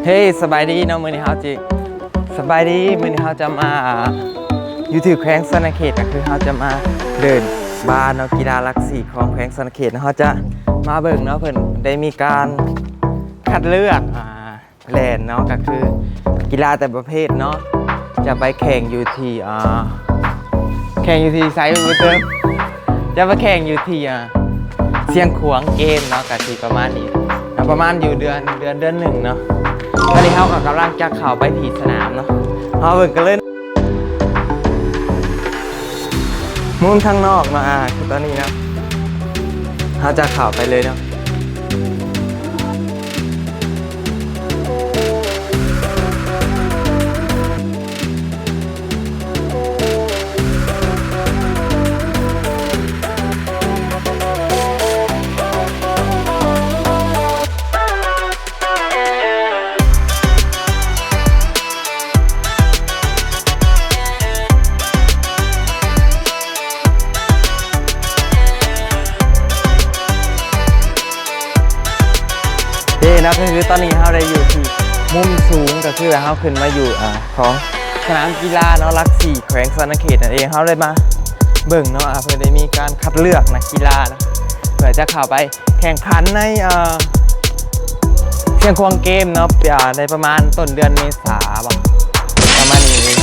เฮ้ยสบายดีเนาะมื้อนี้เฮาจิสบายดีมื้อนี้เฮาจะมาอยู่ที่แขวงศรีสะเกษก็คือเฮาจะมาเดินบ้านเนาะกีฬาหลักสี่ของแขวงศรีสะเกษเฮาจะมาเบิ่งเนาะเพิ่นได้มีการคัดเลือกแล่นเนาะก็คือกีฬาแต่ประเภทเนาะจะไปแข่งอยู่ที่ไซต์อูเติร์จะไปแข่งอยู่ที่เสียงขวางเกมเนาะก็สิประมาณนี้ประมาณอยู่เดือนหนึ่งเนาะตอนนี้เขากำลังจะเข้าไปที่สนามเนาะเขาเบิ่งกันเลยมุมทางนอกเนาะคือตอนนี้นะเขาจะเข้าไปเลยเนาะนะก็คือตอนนี้เราได้อยู่ที่มุมสูงก็คือเราขึ้นมาอยู่ของสนามกีฬาเนาะหลักสี่แขวงศรีสะเกษนั่นเองเราเลยมาเบิ่งเนาะเพื่อได้มีการคัดเลือกนักกีฬานะเพื่อจะเข้าไปแข่งขันในเชียงควงเกมเนาะในประมาณต้นเดือนเมษาประมาณนี้เลย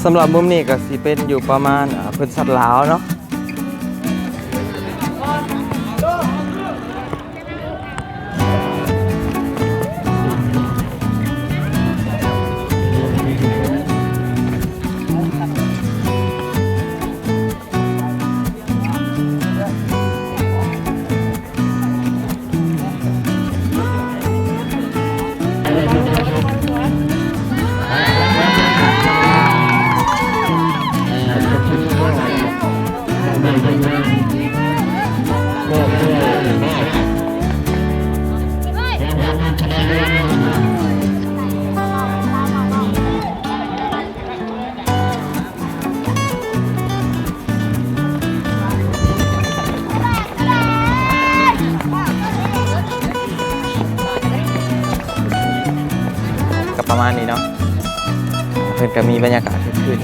สำหรับมุมนี้ก็สิเป็นอยู่ประมาณเพิ่นสัตว์ลาวเนาะประมาณนี้เนาะเพื่อนก็มีบรรยากาศขึ้น